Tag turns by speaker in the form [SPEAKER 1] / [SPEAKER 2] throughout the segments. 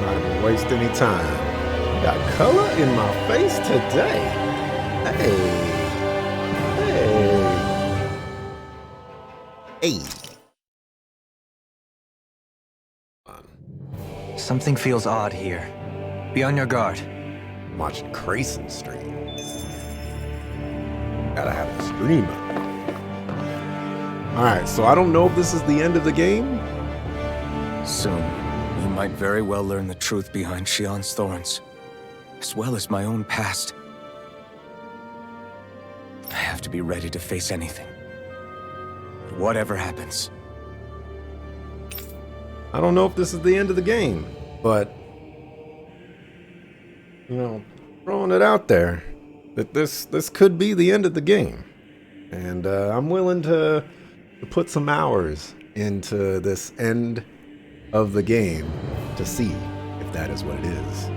[SPEAKER 1] Not even waste any time. I got color in my face today. Hey.
[SPEAKER 2] Something feels odd here. Be on your guard.
[SPEAKER 1] I'm watching Grayson stream. Gotta have the stream up. Alright, so I don't know if this is the end of the game.
[SPEAKER 2] Soon, you might very well learn the truth behind Shion's thorns, as well as my own past. I have to be ready to face anything. Whatever happens.
[SPEAKER 1] I don't know if this is the end of the game, but you know, throwing it out there that this could be the end of the game, and I'm willing to put some hours into this end of the game to see if that is what it is.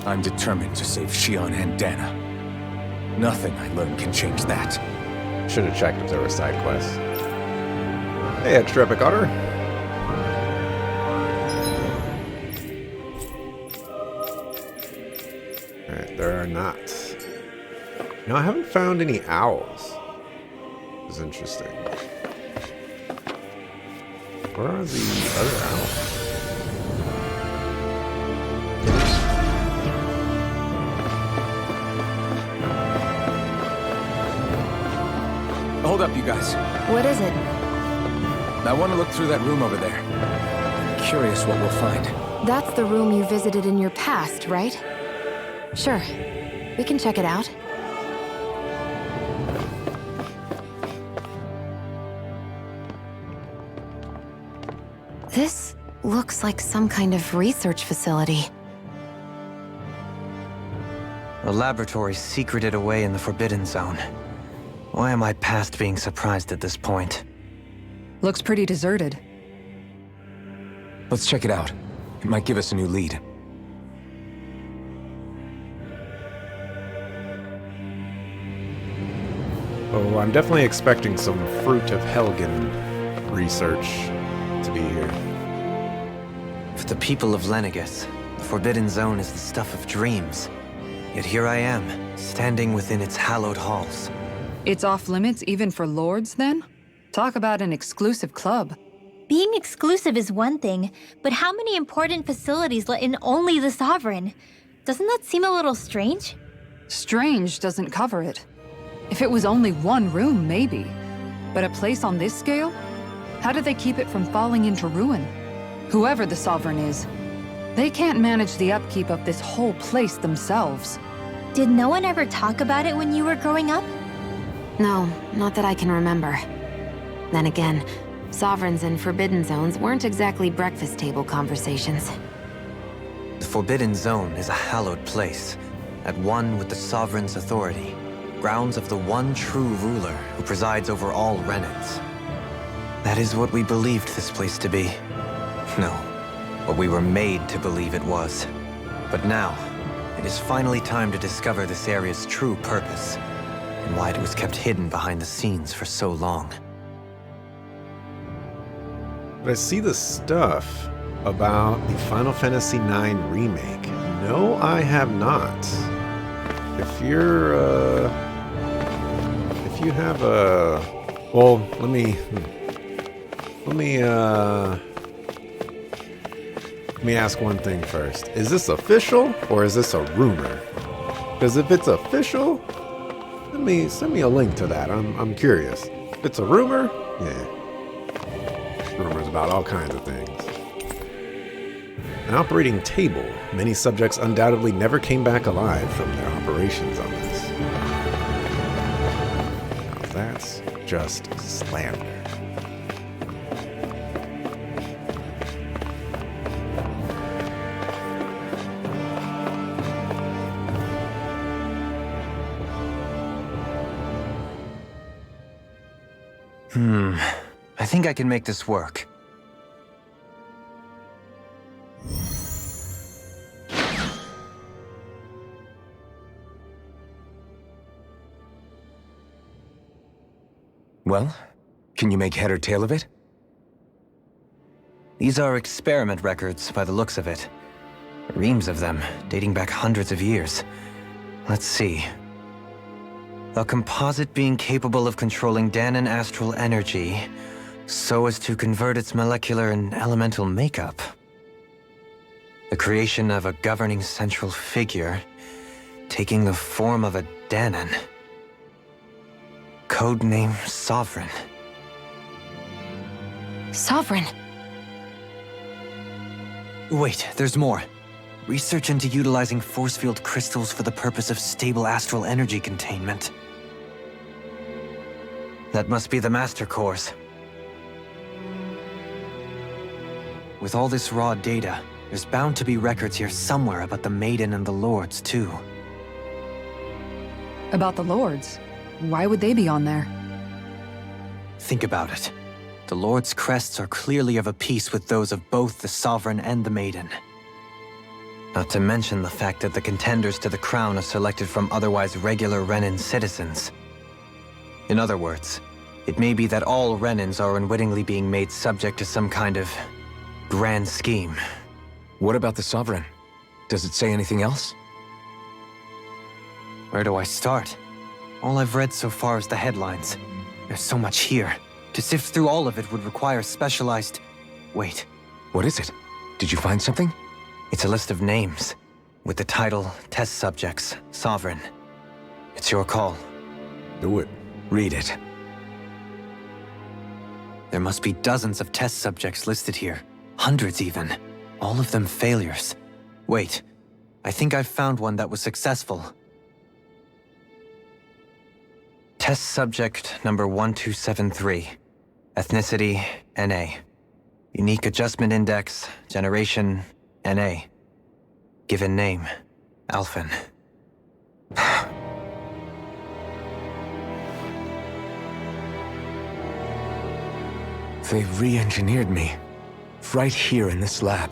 [SPEAKER 2] I'm determined to save Shion and Dana. Nothing I learn can change that.
[SPEAKER 1] Should have checked if there were side quests. Hey, extra epic otter. Alright, there are not. No, I haven't found any owls. This is interesting. Where are the other owls?
[SPEAKER 2] Hold up, you guys.
[SPEAKER 3] What is it?
[SPEAKER 2] I want to look through that room over there. I'm curious what we'll find.
[SPEAKER 3] That's the room you visited in your past, right? Sure. We can check it out. This looks like some kind of research facility.
[SPEAKER 4] A laboratory secreted away in the Forbidden Zone. Why am I past being surprised at this point?
[SPEAKER 5] Looks pretty deserted.
[SPEAKER 2] Let's check it out. It might give us a new lead.
[SPEAKER 1] Oh, I'm definitely expecting some Fruit of Helgen research to be here.
[SPEAKER 4] For the people of Lenegis, the Forbidden Zone is the stuff of dreams. Yet here I am, standing within its hallowed halls.
[SPEAKER 5] It's off limits even for lords, then? Talk about an exclusive club.
[SPEAKER 6] Being exclusive is one thing, but how many important facilities let in only the Sovereign? Doesn't that seem a little strange?
[SPEAKER 5] Strange doesn't cover it. If it was only one room, maybe. But a place on this scale? How do they keep it from falling into ruin? Whoever the Sovereign is, they can't manage the upkeep of this whole place themselves.
[SPEAKER 6] Did no one ever talk about it when you were growing up?
[SPEAKER 3] No, not that I can remember. Then again, Sovereigns and Forbidden Zones weren't exactly breakfast table conversations.
[SPEAKER 4] The Forbidden Zone is a hallowed place, at one with the Sovereign's authority, grounds of the one true ruler who presides over all Renans. That is what we believed this place to be. No, what we were made to believe it was. But now, it is finally time to discover this area's true purpose, and why it was kept hidden behind the scenes for so long.
[SPEAKER 1] But I see the stuff about the Final Fantasy IX remake. No, I have not. If you have a... Well, let me ask one thing first. Is this official or is this a rumor? Because if it's official, send me a link to that. I'm curious. If it's a rumor, yeah. Rumors about all kinds of things. An operating table. Many subjects undoubtedly never came back alive from their operations on this. Now that's just slander.
[SPEAKER 4] I think I can make this work.
[SPEAKER 2] Well, can you make head or tail of it?
[SPEAKER 4] These are experiment records by the looks of it. Reams of them, dating back hundreds of years. Let's see. A composite being capable of controlling Danon astral energy so as to convert its molecular and elemental makeup. The creation of a governing central figure, taking the form of a Danon. Codename Sovereign.
[SPEAKER 3] Sovereign.
[SPEAKER 4] Wait, there's more. Research into utilizing force field crystals for the purpose of stable astral energy containment. That must be the Master Course. With all this raw data, there's bound to be records here somewhere about the Maiden and the Lords, too.
[SPEAKER 5] About the Lords? Why would they be on there?
[SPEAKER 4] Think about it. The Lord's crests are clearly of a piece with those of both the Sovereign and the Maiden. Not to mention the fact that the contenders to the crown are selected from otherwise regular Renan citizens. In other words, it may be that all Renans are unwittingly being made subject to some kind of grand scheme.
[SPEAKER 2] What about the Sovereign? Does it say anything else?
[SPEAKER 4] Where do I start? All I've read so far is the headlines. There's so much here. To sift through all of it would require specialized... Wait.
[SPEAKER 2] What is it? Did you find something?
[SPEAKER 4] It's a list of names, with the title, Test Subjects, Sovereign. It's your call.
[SPEAKER 1] Do it.
[SPEAKER 2] Read it.
[SPEAKER 4] There must be dozens of test subjects listed here. Hundreds even. All of them failures. Wait, I think I've found one that was successful. Test subject number 1273. Ethnicity, NA. Unique adjustment index, generation, NA. Given name, Alphen.
[SPEAKER 2] They re-engineered me. Right here in this lab.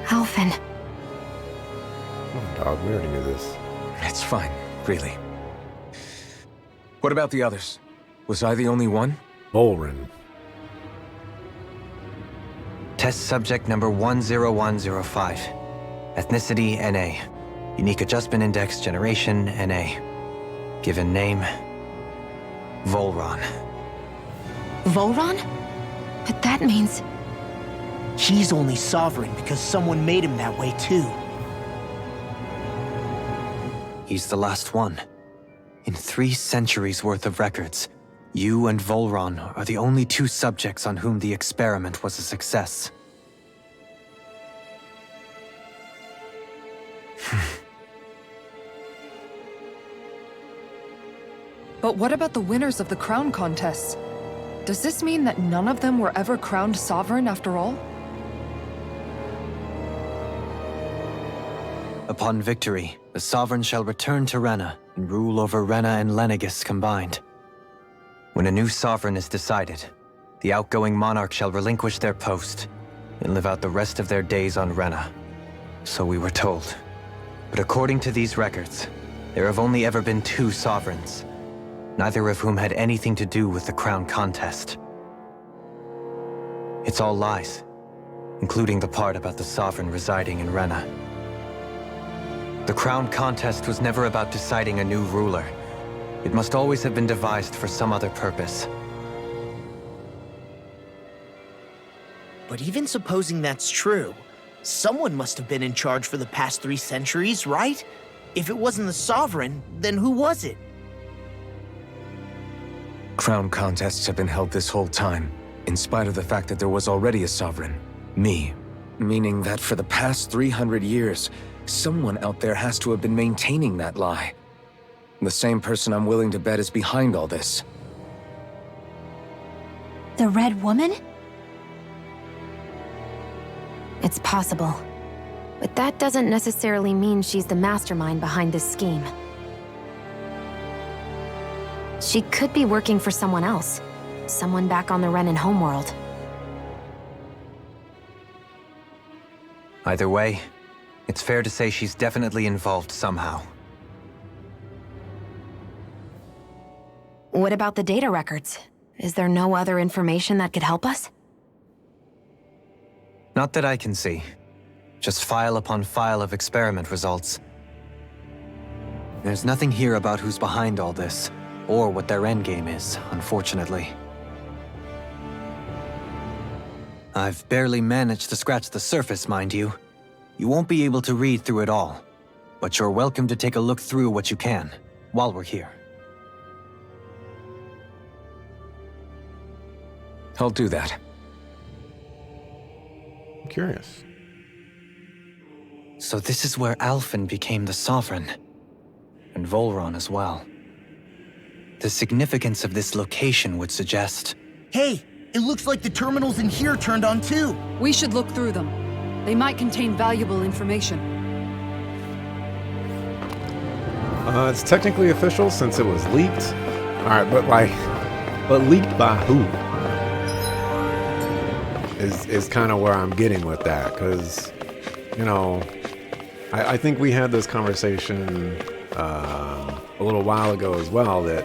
[SPEAKER 3] Alphen.
[SPEAKER 1] Come on, dog. We already knew this.
[SPEAKER 2] It's fine, really. What about the others? Was I the only one?
[SPEAKER 1] Volrin.
[SPEAKER 4] Test subject number 10105. Ethnicity, NA. Unique adjustment index, generation, NA. Given name, Volron.
[SPEAKER 3] Volron? But that means...
[SPEAKER 7] He's only sovereign because someone made him that way too.
[SPEAKER 4] He's the last one. In 3 centuries worth of records, you and Volron are the only 2 subjects on whom the experiment was a success.
[SPEAKER 5] But what about the winners of the crown contests? Does this mean that none of them were ever crowned sovereign after all?
[SPEAKER 4] Upon victory, the Sovereign shall return to Rena and rule over Rena and Lenegis combined. When a new Sovereign is decided, the outgoing monarch shall relinquish their post and live out the rest of their days on Rena. So we were told. But according to these records, there have only ever been 2 Sovereigns, neither of whom had anything to do with the crown contest. It's all lies, including the part about the Sovereign residing in Rena. The crown contest was never about deciding a new ruler. It must always have been devised for some other purpose.
[SPEAKER 7] But even supposing that's true, someone must have been in charge for the past 3 centuries, right? If it wasn't the Sovereign, then who was it?
[SPEAKER 2] Crown contests have been held this whole time, in spite of the fact that there was already a Sovereign. Me. Meaning that for the past 300 years, someone out there has to have been maintaining that lie. The same person I'm willing to bet is behind all this.
[SPEAKER 6] The Red Woman?
[SPEAKER 3] It's possible. But that doesn't necessarily mean she's the mastermind behind this scheme. She could be working for someone else. Someone back on the Renan homeworld.
[SPEAKER 4] Either way, it's fair to say she's definitely involved somehow.
[SPEAKER 3] What about the data records? Is there no other information that could help us?
[SPEAKER 4] Not that I can see. Just file upon file of experiment results. There's nothing here about who's behind all this, or what their endgame is, unfortunately. I've barely managed to scratch the surface, mind you. You won't be able to read through it all, but you're welcome to take a look through what you can, while we're here.
[SPEAKER 2] I'll do that.
[SPEAKER 1] I'm curious.
[SPEAKER 4] So this is where Alphen became the Sovereign, and Volron as well. The significance of this location would suggest...
[SPEAKER 7] Hey, it looks like the terminals in here turned on too.
[SPEAKER 5] We should look through them. They might contain valuable information.
[SPEAKER 1] It's technically official since it was leaked. Alright, but leaked by who? Is kind of where I'm getting with that, because, you know, I think we had this conversation a little while ago as well, that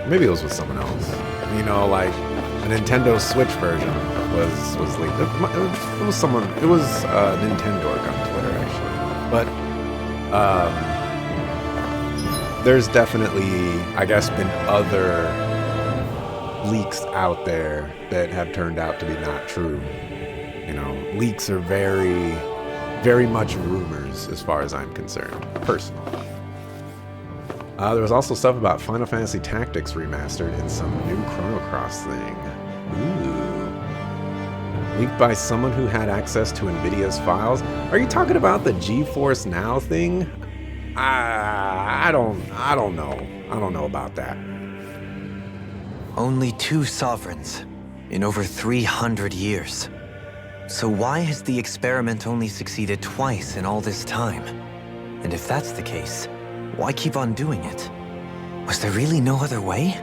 [SPEAKER 1] maybe it was with someone else. You know, like a Nintendo Switch version was leaked. It was someone. It was Nintendork on Twitter actually, but there's definitely, I guess, been other leaks out there that have turned out to be not true. You know, leaks are very, very much rumors as far as I'm concerned, personally. There was also stuff about Final Fantasy Tactics Remastered in some new Chrono Cross thing. Ooh. Leaked by someone who had access to Nvidia's files. Are you talking about the GeForce Now thing? I don't know. I don't know about that.
[SPEAKER 4] Only 2 sovereigns in over 300 years. So why has the experiment only succeeded twice in all this time? And if that's the case, why keep on doing it? Was there really no other way?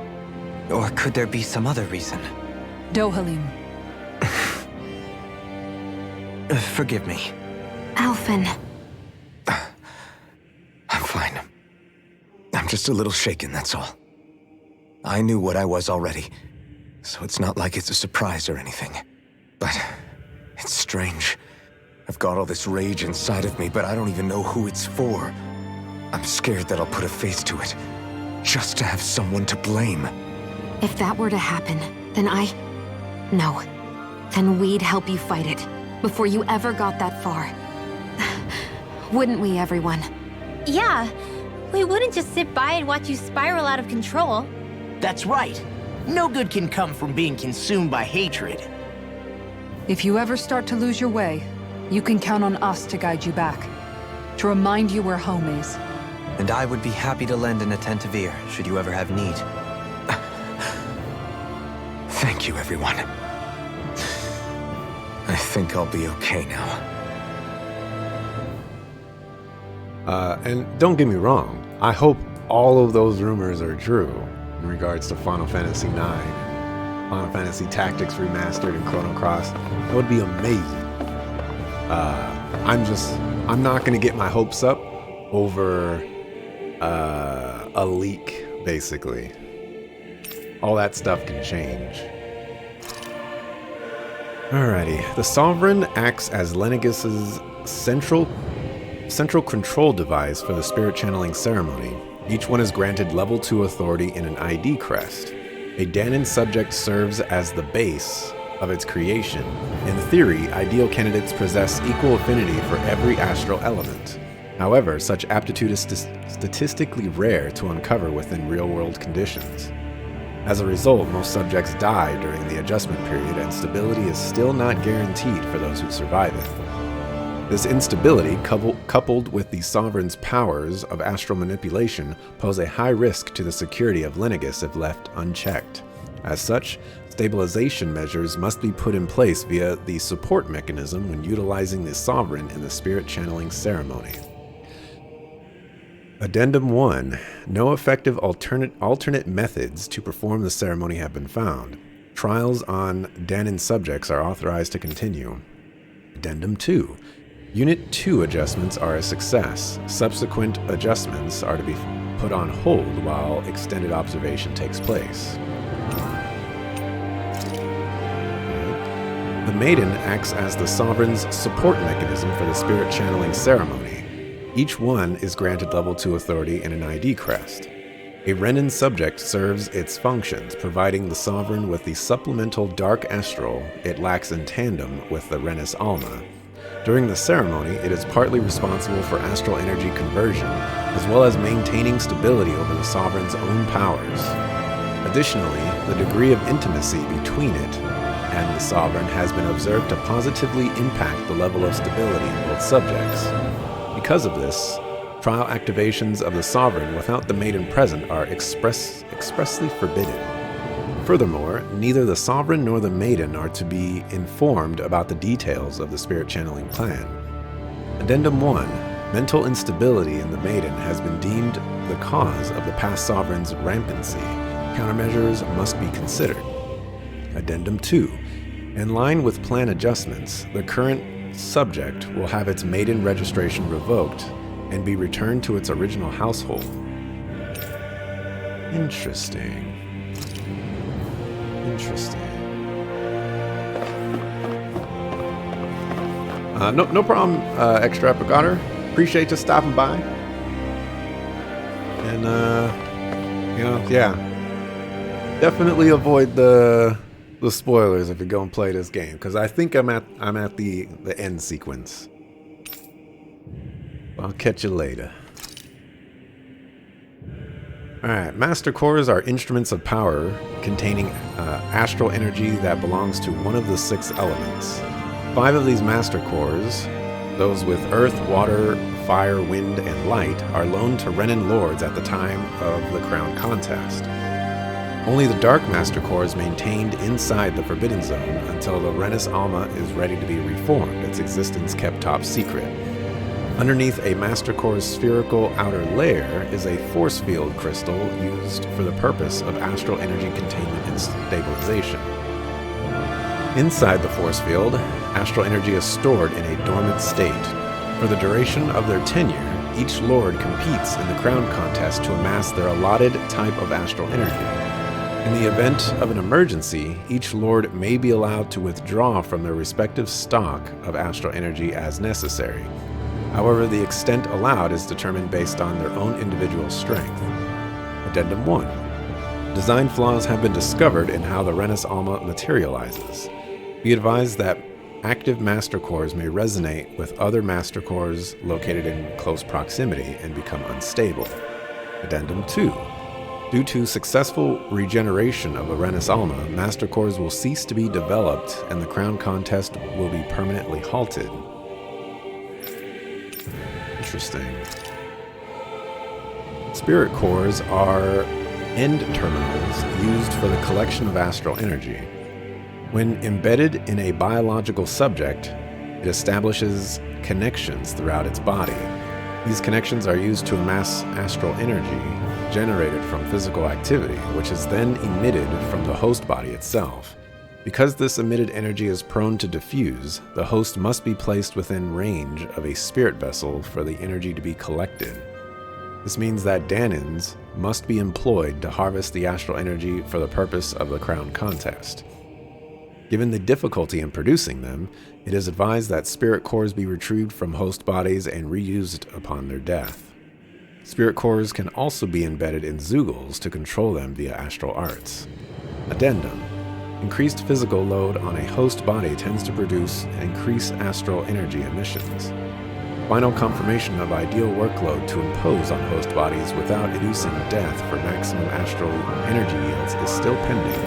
[SPEAKER 4] Or could there be some other reason?
[SPEAKER 5] Dohalim.
[SPEAKER 4] Forgive me.
[SPEAKER 3] Alphen.
[SPEAKER 2] I'm fine. I'm just a little shaken, that's all. I knew what I was already, so it's not like it's a surprise or anything. But it's strange. I've got all this rage inside of me, but I don't even know who it's for. I'm scared that I'll put a face to it, just to have someone to blame.
[SPEAKER 3] If that were to happen, then No. Then we'd help you fight it, before you ever got that far. Wouldn't we, everyone?
[SPEAKER 6] Yeah, we wouldn't just sit by and watch you spiral out of control.
[SPEAKER 7] That's right. No good can come from being consumed by hatred.
[SPEAKER 5] If you ever start to lose your way, you can count on us to guide you back. To remind you where home is.
[SPEAKER 4] And I would be happy to lend an attentive ear, should you ever have need.
[SPEAKER 2] Thank you, everyone. I think I'll be okay now.
[SPEAKER 1] And don't get me wrong, I hope all of those rumors are true in regards to Final Fantasy IX, Final Fantasy Tactics Remastered, and Chrono Cross. That would be amazing. I'm not going to get my hopes up over a leak, basically. All that stuff can change. Alrighty, the Sovereign acts as Lenegis' central control device for the spirit channeling ceremony. Each one is granted level 2 authority in an ID crest. A Danon subject serves as the base of its creation. In theory, ideal candidates possess equal affinity for every astral element. However, such aptitude is statistically rare to uncover within real-world conditions. As a result, most subjects die during the adjustment period, and stability is still not guaranteed for those who survive it. This instability, coupled with the Sovereign's powers of astral manipulation, pose a high risk to the security of Lenegis if left unchecked. As such, stabilization measures must be put in place via the support mechanism when utilizing the Sovereign in the spirit channeling ceremony. Addendum 1. No effective alternate methods to perform the ceremony have been found. Trials on Danon subjects are authorized to continue. Addendum 2. Unit 2 adjustments are a success. Subsequent adjustments are to be put on hold while extended observation takes place. The Maiden acts as the Sovereign's support mechanism for the spirit channeling ceremony. Each one is granted level 2 authority and an ID crest. A Renin subject serves its functions, providing the Sovereign with the supplemental Dark Astral it lacks in tandem with the Renis Alma. During the ceremony, it is partly responsible for astral energy conversion, as well as maintaining stability over the Sovereign's own powers. Additionally, the degree of intimacy between it and the Sovereign has been observed to positively impact the level of stability in both subjects. Because of this, trial activations of the Sovereign without the Maiden present are expressly forbidden. Furthermore, neither the Sovereign nor the Maiden are to be informed about the details of the spirit channeling plan. Addendum 1. Mental instability in the Maiden has been deemed the cause of the past Sovereign's rampancy. Countermeasures must be considered. Addendum 2. In line with plan adjustments, the current subject will have its Maiden registration revoked and be returned to its original household. Interesting. No problem, Extra Epic Otter. Appreciate you stopping by. And, yeah. Definitely avoid the spoilers if you go and play this game, because I think I'm at the end sequence. I'll catch you later. Alright, Master Cores are instruments of power containing astral energy that belongs to one of the 6 elements. 5 of these Master Cores, those with earth, water, fire, wind, and light, are loaned to Renin Lords at the time of the Crown Contest. Only the Dark Master Core is maintained inside the Forbidden Zone until the Renis Alma is ready to be reformed, its existence kept top secret. Underneath a Master Core's spherical outer layer is a force field crystal used for the purpose of astral energy containment and stabilization. Inside the force field, astral energy is stored in a dormant state. For the duration of their tenure, each Lord competes in the Crown Contest to amass their allotted type of astral energy. In the event of an emergency, each Lord may be allowed to withdraw from their respective stock of astral energy as necessary. However, the extent allowed is determined based on their own individual strength. Addendum 1. Design flaws have been discovered in how the Renis Alma materializes. Be advised that active Master Cores may resonate with other Master Cores located in close proximity and become unstable. Addendum 2. Due to successful regeneration of the Renis Alma, Master Cores will cease to be developed and the Crown Contest will be permanently halted. Interesting. Spirit Cores are end terminals used for the collection of astral energy. When embedded in a biological subject, it establishes connections throughout its body. These connections are used to amass astral energy generated from physical activity, which is then emitted from the host body itself. Because this emitted energy is prone to diffuse, the host must be placed within range of a spirit vessel for the energy to be collected. This means that Danins must be employed to harvest the astral energy for the purpose of the Crown Contest. Given the difficulty in producing them, it is advised that spirit cores be retrieved from host bodies and reused upon their death. Spirit cores can also be embedded in Zeugles to control them via astral arts. Addendum. Increased physical load on a host body tends to produce increased astral energy emissions. Final confirmation of ideal workload to impose on host bodies without inducing death for maximum astral energy yields is still pending.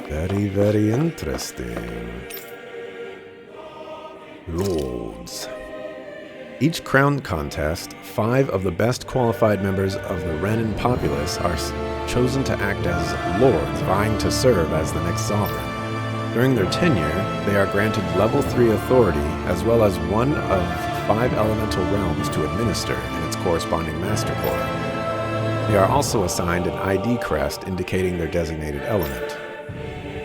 [SPEAKER 1] Very, very interesting. Lords. Each Crown Contest, 5 of the best qualified members of the Renin populace are chosen to act as Lords, vying to serve as the next Sovereign. During their tenure, they are granted level 3 authority, as well as one of 5 elemental realms to administer in its corresponding Master Core. They are also assigned an ID crest indicating their designated element.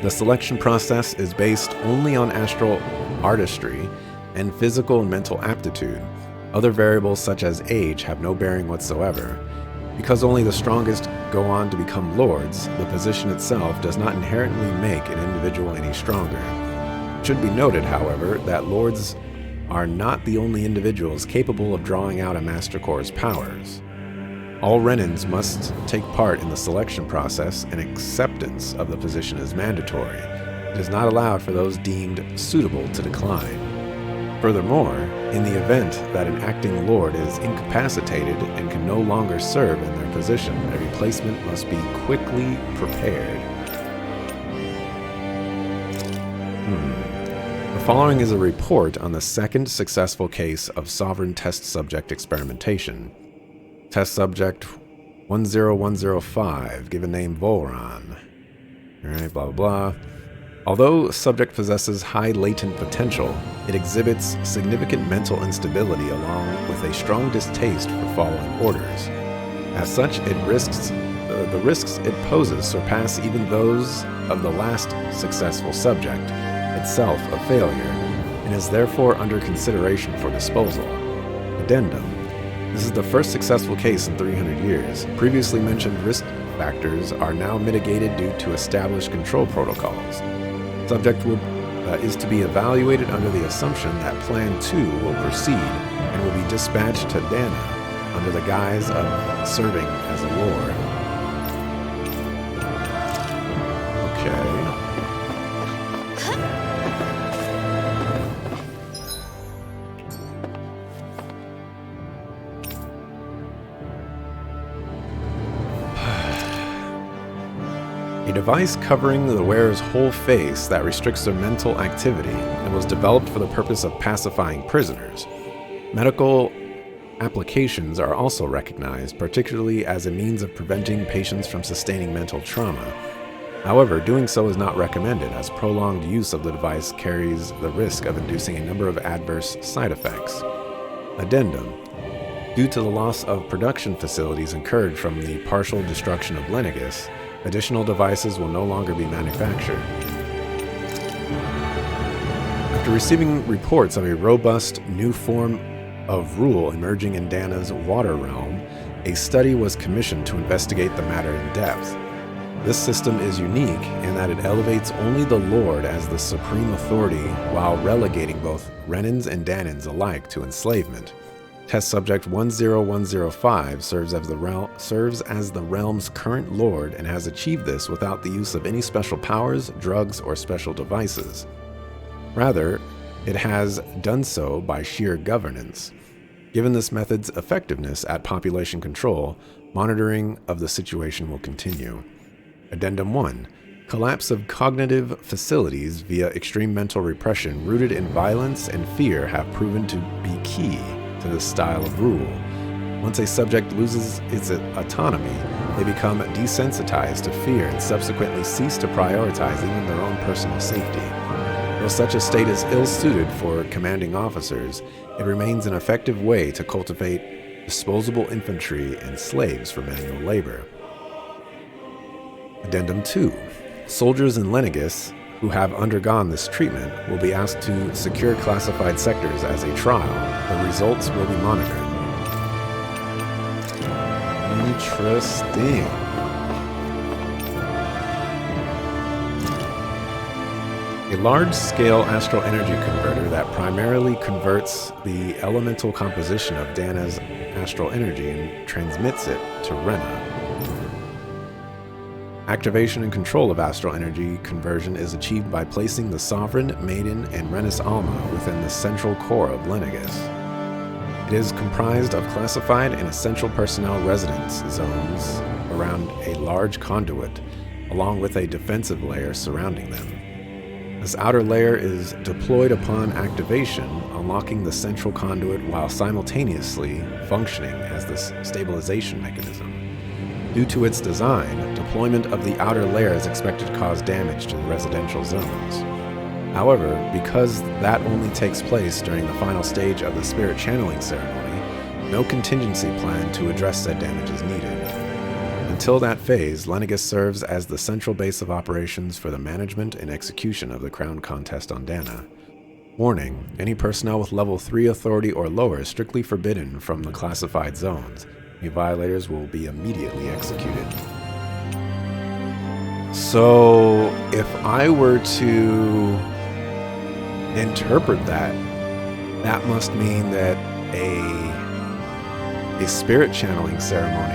[SPEAKER 1] The selection process is based only on astral artistry and physical and mental aptitude. Other variables such as age have no bearing whatsoever. Because only the strongest go on to become lords, the position itself does not inherently make an individual any stronger. It should be noted, however, that lords are not the only individuals capable of drawing out a Master Core's powers. All Renans must take part in the selection process, and acceptance of the position is mandatory. It is not allowed for those deemed suitable to decline. Furthermore, in the event that an acting lord is incapacitated and can no longer serve in their position, a replacement must be quickly prepared. The following is a report on the second successful case of sovereign test subject experimentation. Test subject 10105, given name Volron. Alright, blah blah blah. Although subject possesses high latent potential, it exhibits significant mental instability along with a strong distaste for following orders. As such, the risks it poses surpass even those of the last successful subject, itself a failure, and is therefore under consideration for disposal. Addendum. This is the first successful case in 300 years. Previously mentioned risk factors are now mitigated due to established control protocols. Subject is to be evaluated under the assumption that Plan 2 will proceed and will be dispatched to Dana under the guise of serving as a lord. Okay. A device covering the wearer's whole face that restricts their mental activity and was developed for the purpose of pacifying prisoners. Medical applications are also recognized, particularly as a means of preventing patients from sustaining mental trauma. However, doing so is not recommended, as prolonged use of the device carries the risk of inducing a number of adverse side effects. Addendum. Due to the loss of production facilities incurred from the partial destruction of Lenegus, additional devices will no longer be manufactured. After receiving reports of a robust new form of rule emerging in Dana's water realm, a study was commissioned to investigate the matter in depth. This system is unique in that it elevates only the Lord as the supreme authority while relegating both Renans and Danans alike to enslavement. Test subject 10105 serves as the realm's current lord and has achieved this without the use of any special powers, drugs, or special devices. Rather, it has done so by sheer governance. Given this method's effectiveness at population control, monitoring of the situation will continue. Addendum 1. Collapse of cognitive facilities via extreme mental repression rooted in violence and fear have proven to be key to this style of rule. Once a subject loses its autonomy, they become desensitized to fear and subsequently cease to prioritize even their own personal safety. Though such a state is ill-suited for commanding officers, it remains an effective way to cultivate disposable infantry and slaves for manual labor. Addendum 2. Soldiers in Lenegus who have undergone this treatment will be asked to secure classified sectors as a trial. The results will be monitored. Interesting. A large-scale astral energy converter that primarily converts the elemental composition of Dana's astral energy and transmits it to Rena. Activation and control of astral energy conversion is achieved by placing the Sovereign, Maiden, and Renis Alma within the central core of Lenegus. It is comprised of classified and essential personnel residence zones around a large conduit, along with a defensive layer surrounding them. This outer layer is deployed upon activation, unlocking the central conduit while simultaneously functioning as the stabilization mechanism. Due to its design, deployment of the outer layer is expected to cause damage to the residential zones. However, because that only takes place during the final stage of the spirit channeling ceremony, no contingency plan to address said damage is needed. Until that phase, Lenegus serves as the central base of operations for the management and execution of the crown contest on Dana. Warning: any personnel with level 3 authority or lower is strictly forbidden from the classified zones, Any violators will be immediately executed. So, if I were to interpret that, that must mean that a spirit channeling ceremony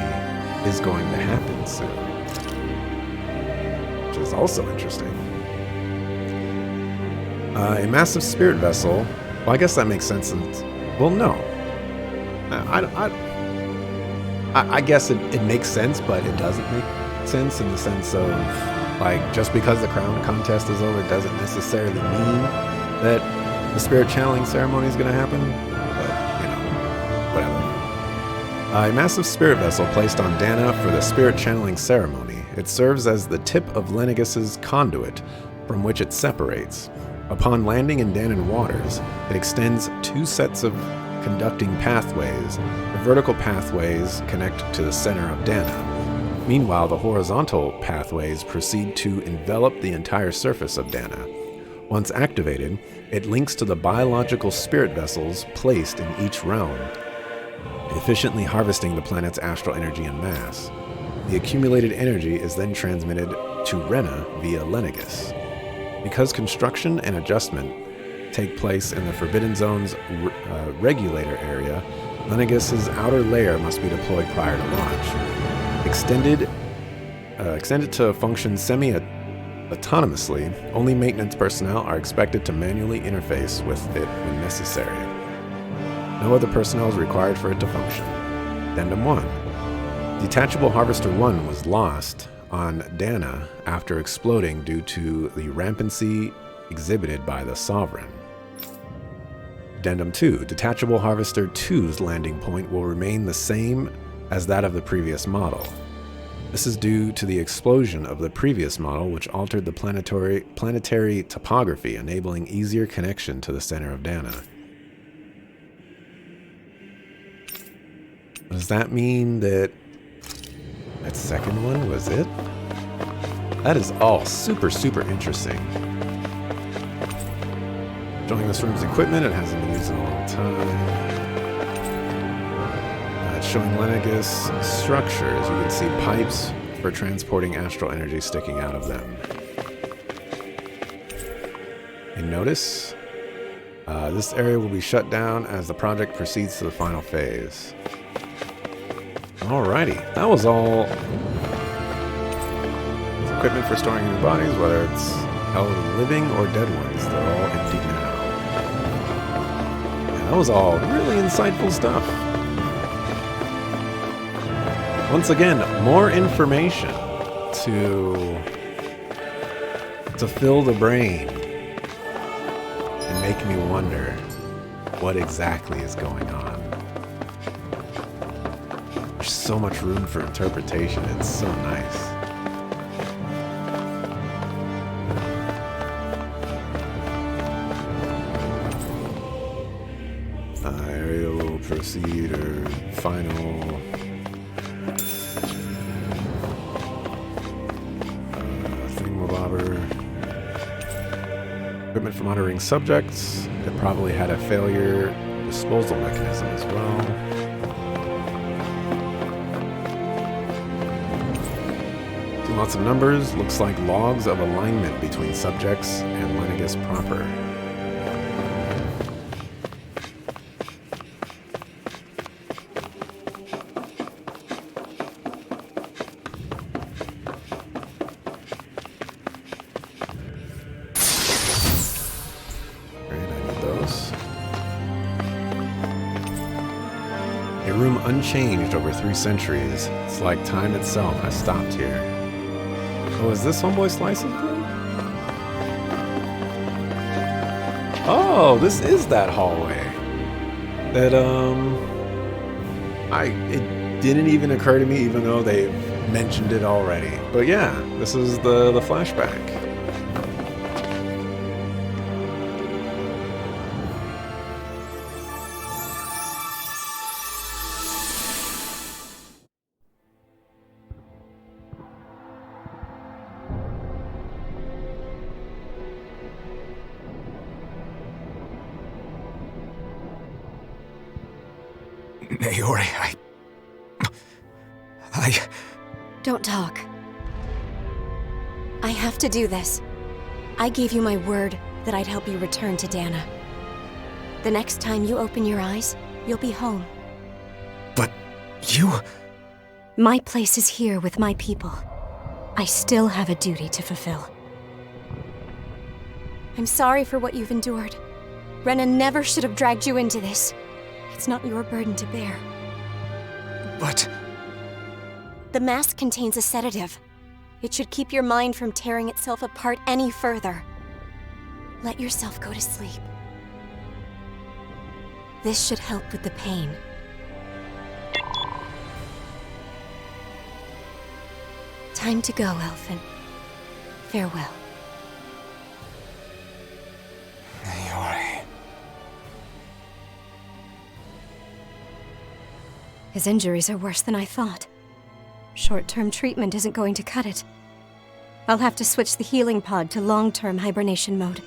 [SPEAKER 1] is going to happen soon. Which is also interesting. A massive spirit vessel. Well, I guess that makes sense. Well, no. I guess it makes sense, but it doesn't make sense in the sense of, like, just because the crown contest is over doesn't necessarily mean that the spirit channeling ceremony is going to happen. But, whatever. A massive spirit vessel placed on Dana for the spirit channeling ceremony. It serves as the tip of Lenegus's conduit from which it separates. Upon landing in Danon waters, it extends 2 sets of conducting pathways. The vertical pathways connect to the center of Dana. Meanwhile, the horizontal pathways proceed to envelop the entire surface of Dana. Once activated, it links to the biological spirit vessels placed in each realm, efficiently harvesting the planet's astral energy and mass. The accumulated energy is then transmitted to Rena via Lenegus. Because construction and adjustment take place in the Forbidden Zone's regulator area, Lenegus's outer layer must be deployed prior to launch. Extended to function semi-autonomously, only maintenance personnel are expected to manually interface with it when necessary. No other personnel is required for it to function. Addendum 1. Detachable Harvester 1 was lost on Dana after exploding due to the rampancy exhibited by the Sovereign. Addendum 2. Detachable Harvester 2's landing point will remain the same as that of the previous model. This is due to the explosion of the previous model, which altered the planetary topography, enabling easier connection to the center of Dana. Does that mean that second one was it? That is all super, super interesting. Showing this room's equipment, it hasn't been used in a long time. It's showing Lenegus structures. You can see pipes for transporting astral energy sticking out of them. And notice, this area will be shut down as the project proceeds to the final phase. Alrighty, that was all equipment for storing human bodies, whether it's held living or dead ones. They're all empty now. And that was all really insightful stuff. Once again, more information to fill the brain and make me wonder what exactly is going on. There's so much room for interpretation. It's so nice. Aerial procedure, final. Thingamabobber. Equipment for monitoring subjects. It probably had a failure disposal mechanism as well. Lots of numbers. Looks like logs of alignment between subjects and Lenegus proper. A room unchanged over 3 centuries. It's like time itself has stopped here. Oh, is this Homeboy Slice's room? Oh, this is that hallway. That, it didn't even occur to me, even though they've mentioned it already. But yeah, this is the flashback.
[SPEAKER 2] Naori,
[SPEAKER 3] Don't talk. I have to do this. I gave you my word that I'd help you return to Dana. The next time you open your eyes, you'll be home.
[SPEAKER 2] But you...
[SPEAKER 3] My place is here with my people. I still have a duty to fulfill. I'm sorry for what you've endured. Renan never should have dragged you into this. It's not your burden to bear.
[SPEAKER 2] But...
[SPEAKER 3] The mask contains a sedative. It should keep your mind from tearing itself apart any further. Let yourself go to sleep. This should help with the pain. Time to go, Elfin. Farewell.
[SPEAKER 2] Naori.
[SPEAKER 3] His injuries are worse than I thought. Short-term treatment isn't going to cut it. I'll have to switch the healing pod to long-term hibernation mode.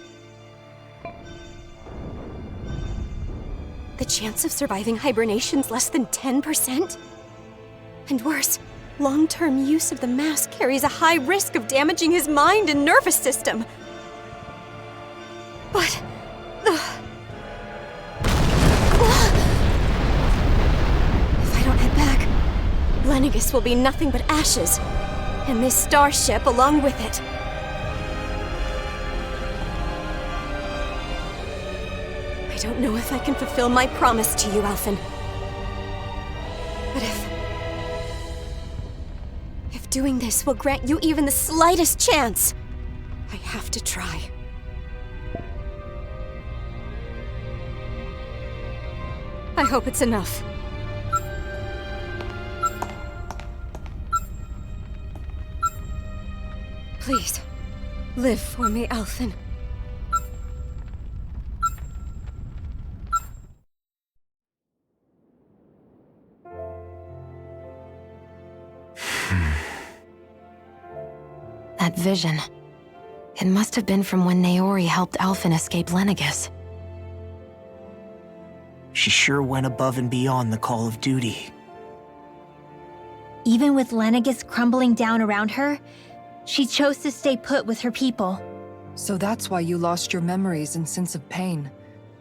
[SPEAKER 3] The chance of surviving hibernation's less than 10%? And worse, long-term use of the mask carries a high risk of damaging his mind and nervous system. But... if I don't head back, Lenegis will be nothing but ashes, and this starship along with it. I don't know if I can fulfill my promise to you, Alphen. But if doing this will grant you even the slightest chance, I have to try. I hope it's enough. Please, live for me, Alphen. That vision. It must have been from when Naori helped Alphen escape Lenegis.
[SPEAKER 7] She sure went above and beyond the call of duty.
[SPEAKER 6] Even with Lenegis crumbling down around her, she chose to stay put with her people.
[SPEAKER 5] So that's why you lost your memories and sense of pain,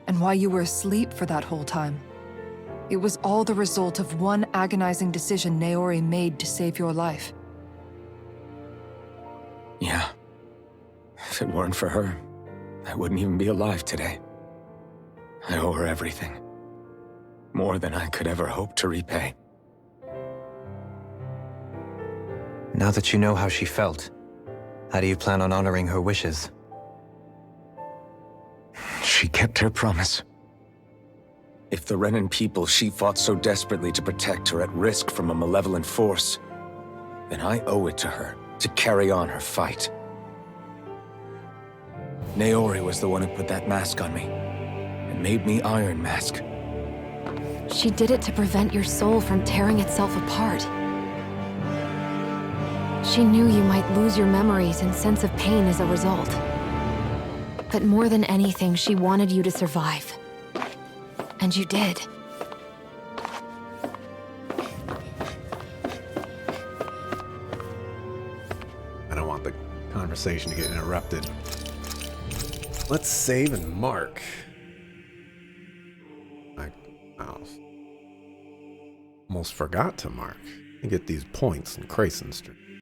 [SPEAKER 5] and why you were asleep for that whole time. It was all the result of one agonizing decision Naori made to save your life.
[SPEAKER 2] Yeah. If it weren't for her, I wouldn't even be alive today. I owe her everything. More than I could ever hope to repay.
[SPEAKER 4] Now that you know how she felt, how do you plan on honoring her wishes?
[SPEAKER 2] She kept her promise. If the Renan people she fought so desperately to protect are at risk from a malevolent force, then I owe it to her to carry on her fight. Naori was the one who put that mask on me, and made me Iron Mask.
[SPEAKER 3] She did it to prevent your soul from tearing itself apart. She knew you might lose your memories and sense of pain as a result. But more than anything, she wanted you to survive. And you did.
[SPEAKER 1] I don't want the conversation to get interrupted. Let's save and mark. I almost forgot to mark. And get these points in Crayson Street.